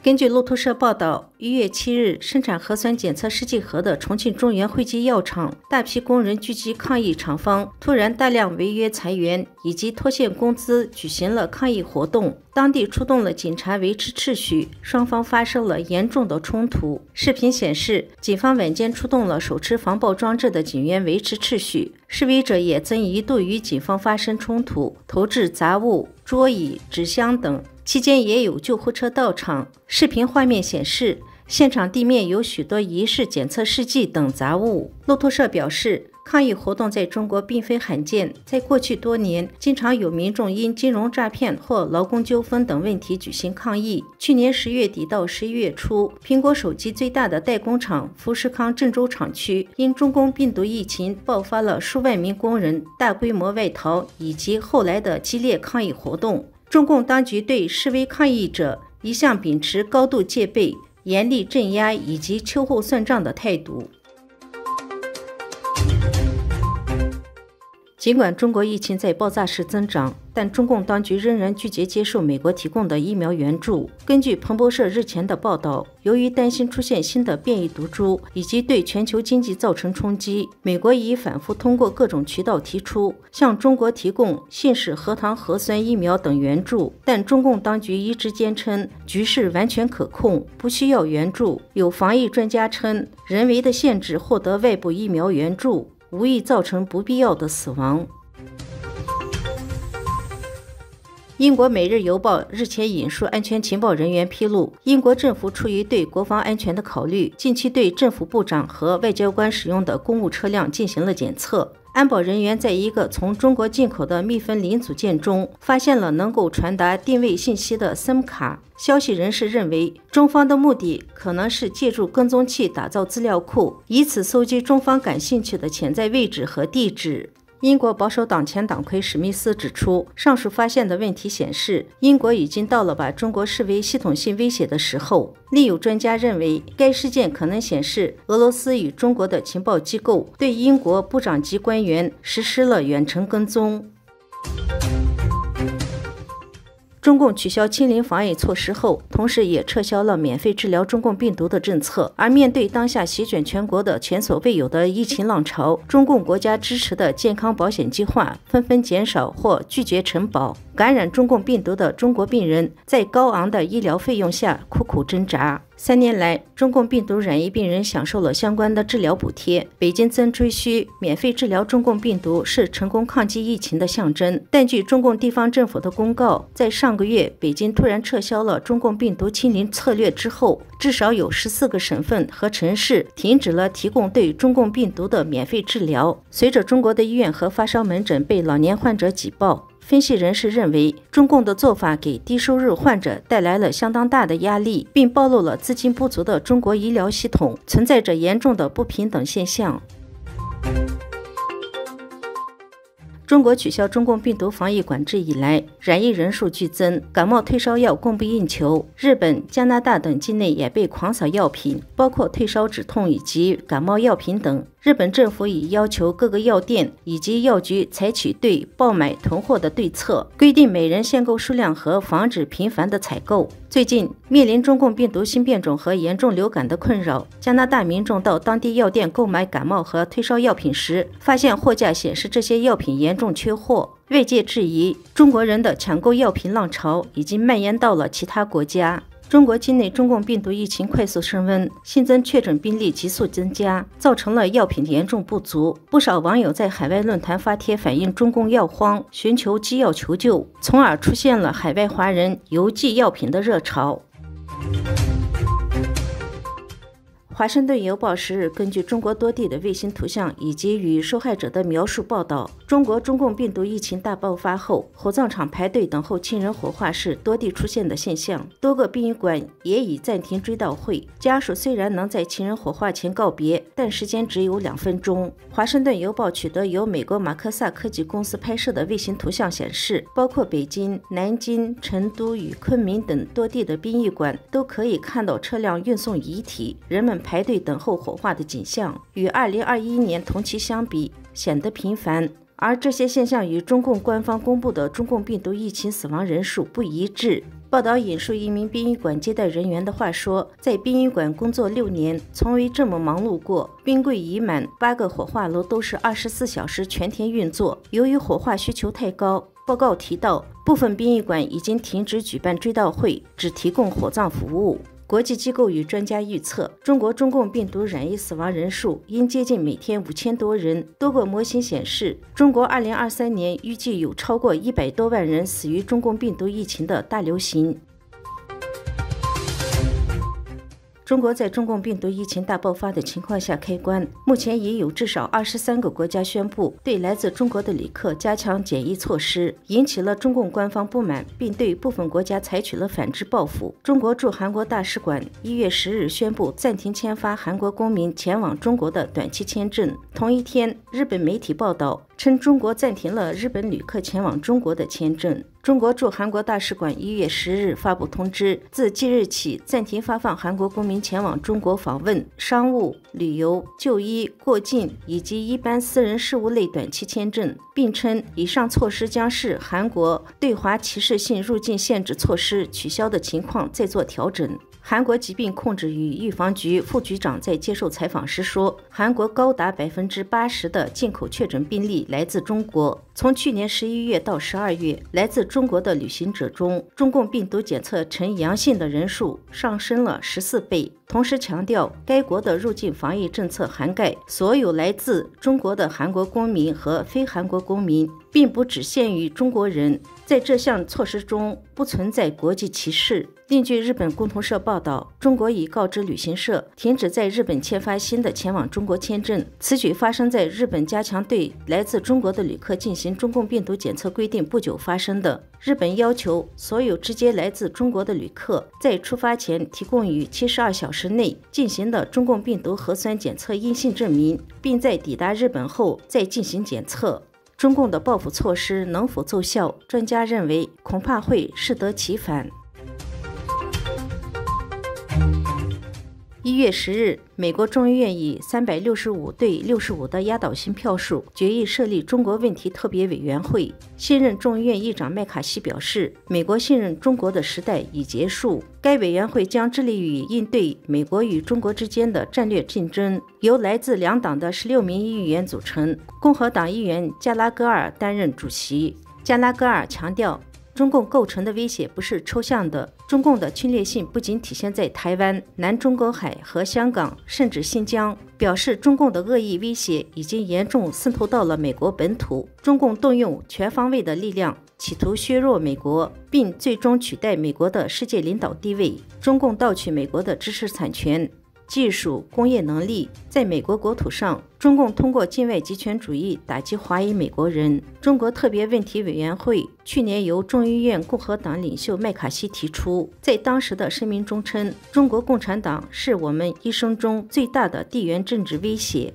根据路透社报道，1月7日，生产核酸检测试剂盒的重庆中原惠基药厂大批工人聚集抗议厂方突然大量违约裁员以及拖欠工资，举行了抗议活动。当地出动了警察维持秩序，双方发生了严重的冲突。视频显示，警方晚间出动了手持防爆装置的警员维持秩序，示威者也曾一度与警方发生冲突，投掷杂物、桌椅、纸箱等。期间也有救护车到场。视频画面显示，现场地面有许多疑似检测试剂等杂物。路透社表示，抗议活动在中国并非罕见，在过去多年，经常有民众因金融诈骗或劳工纠纷等问题举行抗议。去年10月底到11月初，苹果手机最大的代工厂富士康郑州厂区因中共病毒疫情爆发了数万名工人大规模外逃以及后来的激烈抗议活动。中共当局对示威抗议者一向秉持高度戒备、严厉镇压以及秋后算账的态度。尽管中国疫情在爆炸式增长，但中共当局仍然拒绝接受美国提供的疫苗援助。根据彭博社日前的报道，由于担心出现新的变异毒株以及对全球经济造成冲击，美国已反复通过各种渠道提出向中国提供信使核糖核酸疫苗等援助，但中共当局一直坚称局势完全可控，不需要援助。有防疫专家称，人为的限制获得外部疫苗援助无意造成不必要的死亡。英国《每日邮报》日前引述安全情报人员披露，英国政府出于对国防安全的考虑，近期对政府部长和外交官使用的公务车辆进行了检测。安保人员在一个从中国进口的密封零组件中发现了能够传达定位信息的 SIM 卡。消息人士认为，中方的目的可能是借助跟踪器打造资料库，以此搜集中方感兴趣的潜在位置和地址。英国保守党前党魁史密斯指出，上述发现的问题显示，英国已经到了把中国视为系统性威胁的时候。另有专家认为，该事件可能显示俄罗斯与中国的情报机构对英国部长级官员实施了远程跟踪。中共取消清零防疫措施后，同时也撤销了免费治疗中共病毒的政策。而面对当下席卷全国的前所未有的疫情浪潮，中共国家支持的健康保险计划纷纷减少或拒绝承保。感染中共病毒的中国病人在高昂的医疗费用下苦苦挣扎。3年来，中共病毒染疫病人享受了相关的治疗补贴。北京曾吹嘘免费治疗中共病毒是成功抗击疫情的象征，但据中共地方政府的公告，在上个月北京突然撤销了中共病毒清零策略之后，至少有14个省份和城市停止了提供对中共病毒的免费治疗。随着中国的医院和发烧门诊被老年患者挤爆，分析人士认为，中共的做法给低收入患者带来了相当大的压力，并暴露了资金不足的中国医疗系统存在着严重的不平等现象。中国取消中共病毒防疫管制以来，染疫人数剧增，感冒退烧药供不应求。日本、加拿大等境内也被狂扫药品，包括退烧止痛以及感冒药品等。日本政府已要求各个药店以及药局采取对爆买囤货的对策，规定每人限购数量和防止频繁的采购。最近，面临中共病毒新变种和严重流感的困扰，加拿大民众到当地药店购买感冒和退烧药品时，发现货架显示这些药品严重缺货。外界质疑，中国人的抢购药品浪潮已经蔓延到了其他国家。中国境内中共病毒疫情快速升温，新增确诊病例急速增加，造成了药品严重不足。不少网友在海外论坛发帖反映中共药荒，寻求机药求救，从而出现了海外华人邮寄药品的热潮。华盛顿邮报10日根据中国多地的卫星图像以及与受害者的描述报道，中共病毒疫情大爆发后，火葬场排队等候亲人火化是多地出现的现象，多个殡仪馆也已暂停追悼会。家属虽然能在亲人火化前告别，但时间只有2分钟。华盛顿邮报取得由美国马克萨科技公司拍摄的卫星图像显示，包括北京、南京、成都与昆明等多地的殡仪馆都可以看到车辆运送遗体，人们排队等候火化的景象，与2021年同期相比显得频繁。而这些现象与中共官方公布的中共病毒疫情死亡人数不一致。报道引述一名殡仪馆接待人员的话说，在殡仪馆工作6年，从未这么忙碌过。冰柜已满，8个火化炉都是24小时全天运作。由于火化需求太高，报告提到，部分殡仪馆已经停止举办追悼会，只提供火葬服务。国际机构与专家预测，中国中共病毒染疫死亡人数应接近每天5000多人。多个模型显示，中国2023年预计有超过100多万人死于中共病毒疫情的大流行。中国在中共病毒疫情大爆发的情况下开关，目前已有至少23个国家宣布对来自中国的旅客加强检疫措施，引起了中共官方不满，并对部分国家采取了反制报复。中国驻韩国大使馆1月10日宣布暂停签发韩国公民前往中国的短期签证。同一天，日本媒体报道称，中国暂停了日本旅客前往中国的签证。中国驻韩国大使馆1月10日发布通知，自即日起暂停发放韩国公民前往中国访问、商务、旅游、就医、过境以及一般私人事务类短期签证，并称以上措施将视韩国对华歧视性入境限制措施取消的情况再做调整。韩国疾病控制与预防局副局长在接受采访时说，韩国高达80%的进口确诊病例来自中国。从去年11月到12月，来自中国的旅行者中，中共病毒检测呈阳性的人数上升了14倍。同时强调，该国的入境防疫政策涵盖所有来自中国的韩国公民和非韩国公民，并不只限于中国人。在这项措施中不存在国际歧视。另据日本共同社报道，中国已告知旅行社停止在日本签发新的前往中国签证。此举发生在日本加强对来自中国的旅客进行中共病毒检测规定不久发生的。日本要求所有直接来自中国的旅客在出发前提供于72小时内进行的中共病毒核酸检测阴性证明，并在抵达日本后再进行检测。中共的报复措施能否奏效？专家认为，恐怕会适得其反。1月10日，美国众议院以365对65的压倒性票数决议设立中国问题特别委员会。现任众议院议长麦卡锡表示，美国信任中国的时代已结束。该委员会将致力于应对美国与中国之间的战略竞争，由来自两党的16名议员组成，共和党议员加拉戈尔担任主席。加拉戈尔强调，中共构成的威胁不是抽象的，中共的侵略性不仅体现在台湾、南中国海和香港，甚至新疆。表示中共的恶意威胁已经严重渗透到了美国本土，中共动用全方位的力量，企图削弱美国，并最终取代美国的世界领导地位。中共盗取美国的知识产权、技术、工业能力，在美国国土上，中共通过境外极权主义打击华裔美国人。中国特别问题委员会去年由众议院共和党领袖麦卡锡提出，在当时的声明中称，中国共产党是我们一生中最大的地缘政治威胁。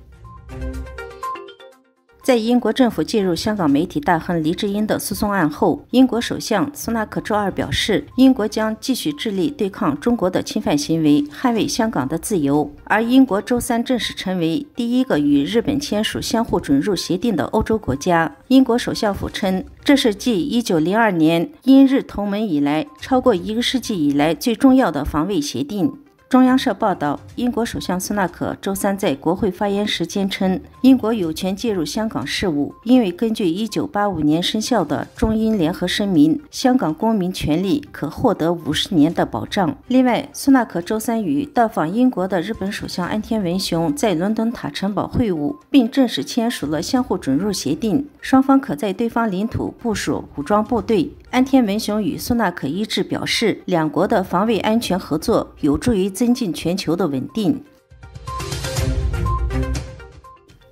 在英国政府介入香港媒体大亨黎智英的诉讼案后，英国首相苏纳克周二表示，英国将继续致力对抗中国的侵犯行为，捍卫香港的自由。而英国周三正式成为第一个与日本签署相互准入协定的欧洲国家。英国首相府称，这是继1902年英日同盟以来，超过1个世纪以来最重要的防卫协定。中央社报道，英国首相苏纳克周三在国会发言时坚称，英国有权介入香港事务，因为根据1985年生效的中英联合声明，香港公民权利可获得50年的保障。另外，苏纳克周三与到访英国的日本首相安田文雄在伦敦塔城堡会晤，并正式签署了相互准入协定，双方可在对方领土部署武装部队。安田文雄与苏纳克一致表示，两国的防卫安全合作有助于增进全球的稳定。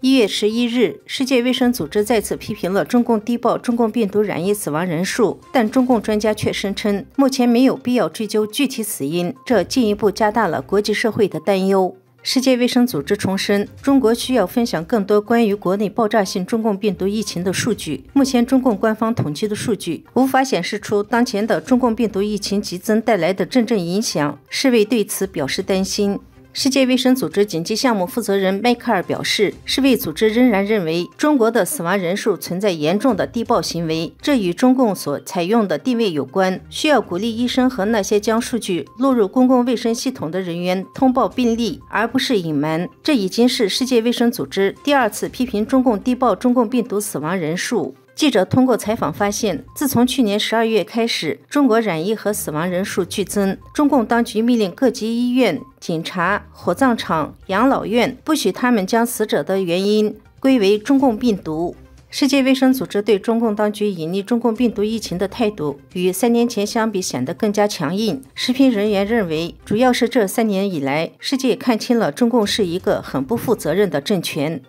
1月11日，世界卫生组织再次批评了中共低报中共病毒染疫死亡人数，但中共专家却声称，目前没有必要追究具体死因，这进一步加大了国际社会的担忧。世界卫生组织重申，中国需要分享更多关于国内爆炸性中共病毒疫情的数据。目前中共官方统计的数据无法显示出当前的中共病毒疫情激增带来的真正影响，世卫对此表示担心。世界卫生组织紧急项目负责人迈克尔表示，世卫组织仍然认为中国的死亡人数存在严重的低报行为，这与中共所采用的定位有关，需要鼓励医生和那些将数据录入公共卫生系统的人员通报病例，而不是隐瞒。这已经是世界卫生组织第2次批评中共低报中共病毒死亡人数。记者通过采访发现，自从去年12月开始，中国染疫和死亡人数剧增。中共当局命令各级医院、警察、火葬场、养老院不许他们将死者的原因归为中共病毒。世界卫生组织对中共当局隐匿中共病毒疫情的态度与3年前相比显得更加强硬。时评人员认为，主要是这3年以来，世界看清了中共是一个很不负责任的政权。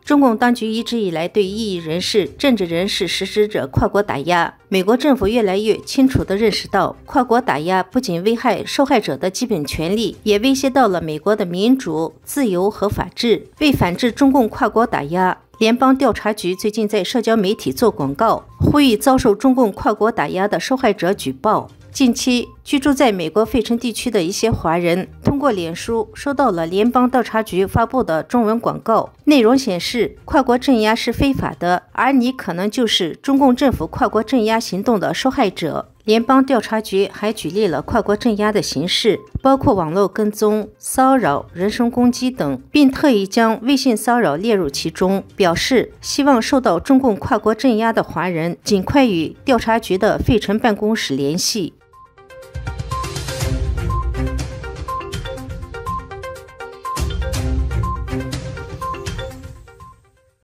中共当局一直以来对异议人士、政治人士实施着跨国打压。美国政府越来越清楚地认识到，跨国打压不仅危害受害者的基本权利，也威胁到了美国的民主、自由和法治。为反制中共跨国打压，联邦调查局最近在社交媒体做广告，呼吁遭受中共跨国打压的受害者举报。近期，居住在美国费城地区的一些华人通过脸书收到了联邦调查局发布的中文广告，内容显示跨国镇压是非法的，而你可能就是中共政府跨国镇压行动的受害者。联邦调查局还举例了跨国镇压的形式，包括网络跟踪、骚扰、人身攻击等，并特意将微信骚扰列入其中，表示希望受到中共跨国镇压的华人尽快与调查局的费城办公室联系。